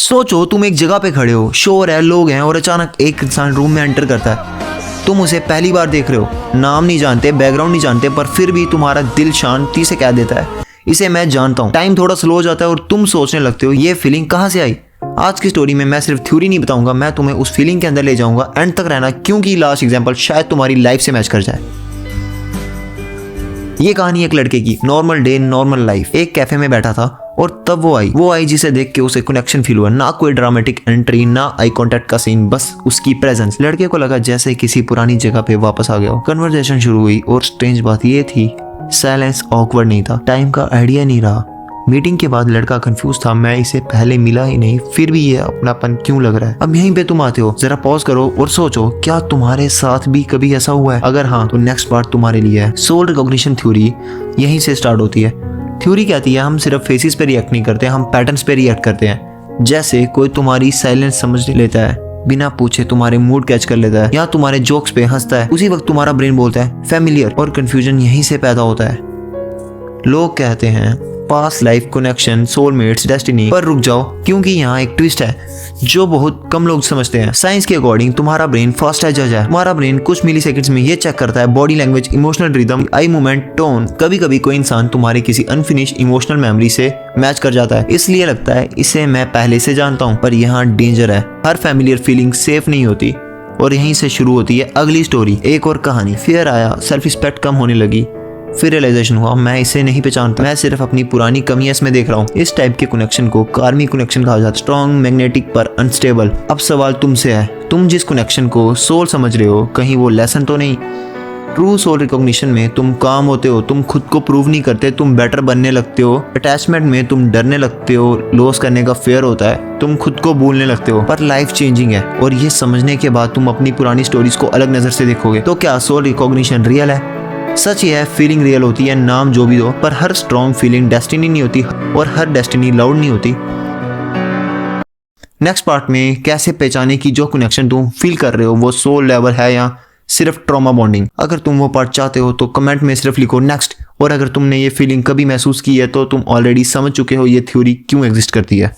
सोचो तुम एक जगह पे खड़े हो, शोर है, लोग हैं और अचानक एक इंसान रूम में एंटर करता है। तुम उसे पहली बार देख रहे हो, नाम नहीं जानते, बैकग्राउंड नहीं जानते, पर फिर भी तुम्हारा दिल शांति से कह देता है इसे मैं जानता हूँ। टाइम थोड़ा स्लो हो जाता है और तुम सोचने लगते हो ये फीलिंग कहाँ से आई। आज की स्टोरी में मैं सिर्फ थ्योरी नहीं बताऊंगा, मैं तुम्हें उस फीलिंग के अंदर ले जाऊंगा। एंड तक रहना, क्योंकि लास्ट एग्जांपल शायद तुम्हारी लाइफ से मैच कर जाए। ये कहानी एक लड़के की, नॉर्मल डे नॉर्मल लाइफ। एक कैफे में बैठा था और तब वो आई जिसे देख के उसे कनेक्शन फील हुआ। ना कोई ड्रामेटिक एंट्री, ना आई कांटेक्ट का सीन, बस उसकी प्रेजेंस। लड़के को लगा जैसे किसी पुरानी जगह पे वापस आ गया हो। कन्वर्सेशन शुरू हुई और स्ट्रेंज बात ये थी, साइलेंस ऑकवर्ड नहीं था, टाइम का आइडिया नहीं रहा। मीटिंग के बाद लड़का कंफ्यूज था, मैं इसे पहले मिला ही नहीं, फिर भी ये अपनापन क्यों लग रहा है। अब यहीं पे तुम आते हो। जरा पॉज करो और सोचो, क्या तुम्हारे साथ भी कभी ऐसा हुआ है? अगर हाँ तो नेक्स्ट पार्ट तुम्हारे लिए है। सोल रिकॉग्निशन थ्योरी यहीं से स्टार्ट होती है। थ्योरी कहती है हम सिर्फ फेसेस पे रिएक्ट नहीं करते, हम पैटर्न्स पे रिएक्ट करते हैं। जैसे कोई तुम्हारी साइलेंस समझ लेता है, बिना पूछे तुम्हारे मूड कैच कर लेता है, या तुम्हारे जोक्स पे हंसता है, उसी वक्त तुम्हारा ब्रेन बोलता है फैमिलियर, और कंफ्यूजन यहीं से पैदा होता है। लोग कहते हैं past life connection, soulmates, destiny, पर रुक जाओ, क्योंकि यहाँ एक ट्विस्ट है जो बहुत कम लोग समझते हैं। साइंस के अकॉर्डिंग तुम्हारा ब्रेन फर्स्ट है जज है। तुम्हारा ब्रेन कुछ मिली सेकेंड्स में ये चेक करता है body language, emotional rhythm, eye movement, tone. कभी कभी कोई इंसान तुम्हारे किसी अनफिनिश इमोशनल मेमोरी से मैच कर जाता है, इसलिए लगता है इसे मैं पहले से जानता हूँ। पर यहाँ डेंजर है, हर फैमिलियर फीलिंग सेफ नहीं होती। और यहीं से शुरू होती है अगली स्टोरी। एक और कहानी। फियर आया, सेल्फ रिस्पेक्ट कम होने लगी, फिर रियलाइजेशन हुआ मैं इसे नहीं पहचानता, मैं सिर्फ अपनी पुरानी कमियां इसमें देख रहा हूँ। इस टाइप के कनेक्शन को कार्मिक कनेक्शन कहा जाता है, स्ट्रॉन्ग, मैग्नेटिक पर अनस्टेबल। अब सवाल तुमसे है, तुम जिस कनेक्शन को सोल समझ रहे हो, कहीं वो लेसन तो नहीं? ट्रू सोल रिकॉग्निशन में तुम काम होते हो, तुम खुद को प्रूव नहीं करते, तुम बेटर बनने लगते हो। अटैचमेंट में तुम डरने लगते हो, लॉस करने का फेयर होता है, तुम खुद को भूलने लगते हो। पर लाइफ चेंजिंग है, और ये समझने के बाद तुम अपनी पुरानी स्टोरीज को अलग नजर से देखोगे। तो क्या सोल रिकॉग्निशन रियल है? सच ये है, फीलिंग रियल होती है, नाम जो भी हो, पर हर स्ट्रॉन्ग फीलिंग डेस्टिनी नहीं होती, और हर डेस्टिनी लाउड नहीं होती। नेक्स्ट पार्ट में कैसे पहचाने की जो कनेक्शन तुम फील कर रहे हो वो सोल लेवल है या सिर्फ ट्रॉमा बॉन्डिंग। अगर तुम वो पार्ट चाहते हो तो कमेंट में सिर्फ लिखो नेक्स्ट। और अगर तुमने ये फीलिंग कभी महसूस की है तो तुम ऑलरेडी समझ चुके हो ये थ्योरी क्यों एग्जिस्ट करती है।